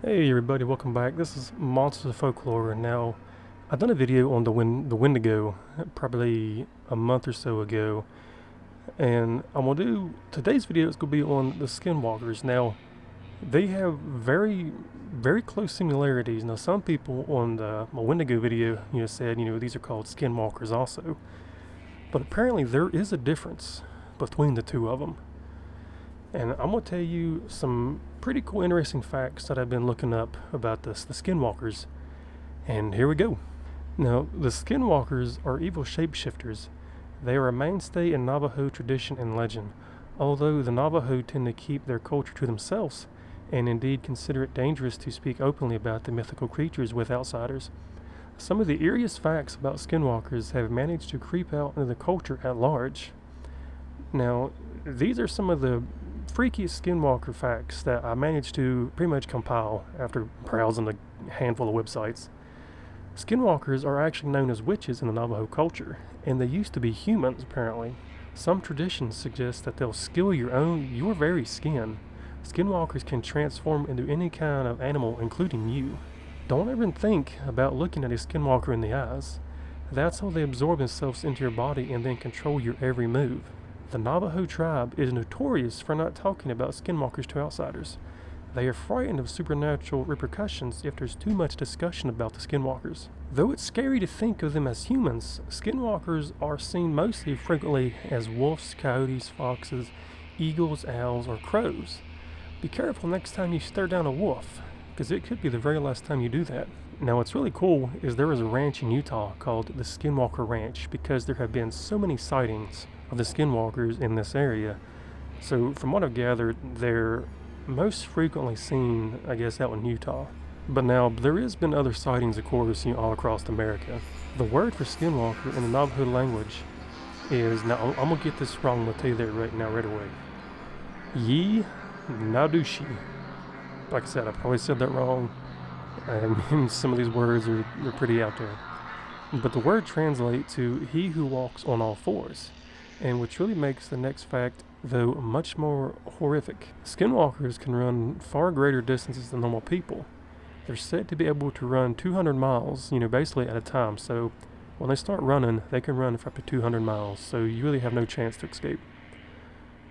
Hey everybody, welcome back. This is Monsters of Folklore, and now I've done a video on the Wendigo probably a month or so ago, and I'm gonna do today's video is gonna be on the Skinwalkers. Now, they have very close similarities. Now, some people on my Wendigo video, said these are called Skinwalkers also, but apparently there is a difference between the two of them. And I'm going to tell you some pretty cool, interesting facts that I've been looking up about the Skinwalkers. And here we go. Now, the Skinwalkers are evil shapeshifters. They are a mainstay in Navajo tradition and legend, although the Navajo tend to keep their culture to themselves, and indeed consider it dangerous to speak openly about the mythical creatures with outsiders. Some of the eeriest facts about Skinwalkers have managed to creep out into the culture at large. Now, these are some of the freakiest Skinwalker facts that I managed to pretty much compile after browsing a handful of websites. Skinwalkers are actually known as witches in the Navajo culture, and they used to be humans apparently. Some traditions suggest that they'll steal your very skin. Skinwalkers can transform into any kind of animal, including you. Don't even think about looking at a Skinwalker in the eyes. That's how they absorb themselves into your body and then control your every move. The Navajo tribe is notorious for not talking about Skinwalkers to outsiders. They are frightened of supernatural repercussions if there's too much discussion about the Skinwalkers. Though it's scary to think of them as humans, Skinwalkers are seen mostly frequently as wolves, coyotes, foxes, eagles, owls, or crows. Be careful next time you stare down a wolf, because it could be the very last time you do that. Now, what's really cool is there is a ranch in Utah called the Skinwalker Ranch because there have been so many sightings of the Skinwalkers in this area. So from what I've gathered, they're most frequently seen, I guess, out in Utah. But now, there has been other sightings, of course, all across America. The word for Skinwalker in the Navajo language is, now I'm going to get this wrong, I'm going to tell you that right away. Naaldlooshii. Like I said, I probably said that wrong. And some of these words are pretty out there. But the word translates to he who walks on all fours. And which really makes the next fact, though, much more horrific. Skinwalkers can run far greater distances than normal people. They're said to be able to run 200 miles, basically at a time. So when they start running, they can run for up to 200 miles. So you really have no chance to escape.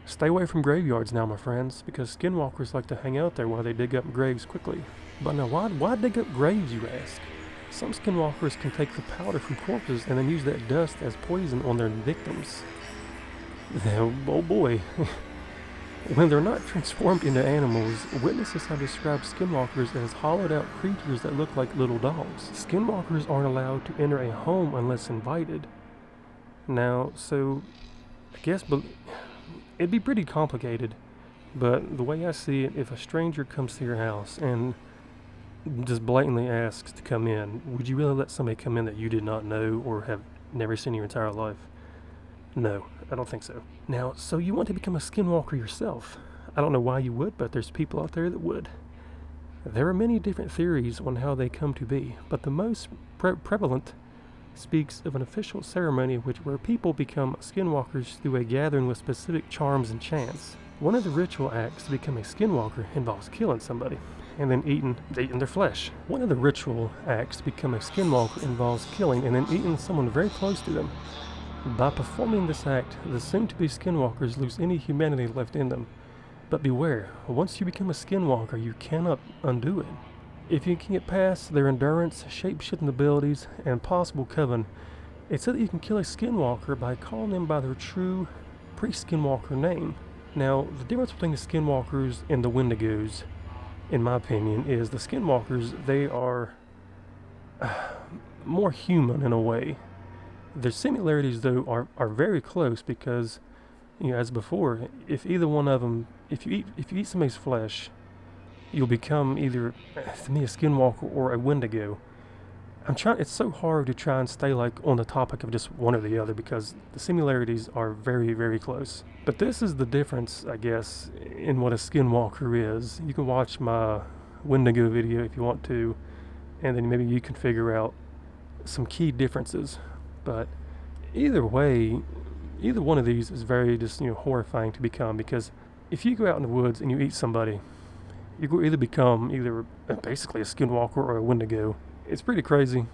Stay away from graveyards now, my friends, because Skinwalkers like to hang out there while they dig up graves quickly. But now, why dig up graves, you ask? Some Skinwalkers can take the powder from corpses and then use that dust as poison on their victims. Oh boy. When they're not transformed into animals, witnesses have described Skinwalkers as hollowed out creatures that look like little dogs. Skinwalkers aren't allowed to enter a home unless invited. Now, so, I guess it'd be pretty complicated, but the way I see it, if a stranger comes to your house and just blatantly asks to come in, would you really let somebody come in that you did not know or have never seen in your entire life? No, I don't think so. Now, so you want to become a Skinwalker yourself. I don't know why you would, but there's people out there that would. There are many different theories on how they come to be, but the most prevalent speaks of an official ceremony where people become Skinwalkers through a gathering with specific charms and chants. One of the ritual acts to become a Skinwalker involves killing somebody and then eating their flesh. One of the ritual acts to become a Skinwalker involves killing and then eating someone very close to them. By performing this act, the soon-to-be Skinwalkers lose any humanity left in them. But beware, once you become a Skinwalker, you cannot undo it. If you can get past their endurance, shape-shifting abilities, and possible coven, it's said that you can kill a Skinwalker by calling them by their true pre-Skinwalker name. Now, the difference between the Skinwalkers and the Wendigos, in my opinion, is the Skinwalkers, they are more human in a way. Their similarities, though, are very close because, as before, if either one of them, if you eat somebody's flesh, you'll become either, to me, a Skinwalker or a Wendigo. It's so hard to try and stay on the topic of just one or the other because the similarities are very, very close. But this is the difference, I guess, in what a Skinwalker is. You can watch my Wendigo video if you want to, and then maybe you can figure out some key differences. But either way, either one of these is very just horrifying to become, because if you go out in the woods and you eat somebody, you could either become basically a skinwalker or a wendigo. It's pretty crazy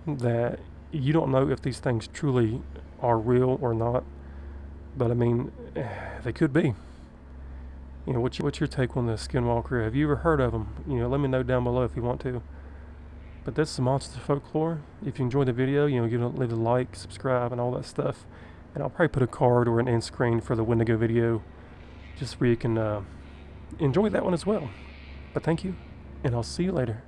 that you don't know if these things truly are real or not, but I mean, they could be. You know, what's your take on the Skinwalker? Have you ever heard of them? You know, let me know down below if you want to. But that's the monster folklore. If you enjoyed the video, you know, leave a like, subscribe, and all that stuff. And I'll probably put a card or an end screen for the Wendigo video, just where you can enjoy that one as well. But thank you, and I'll see you later.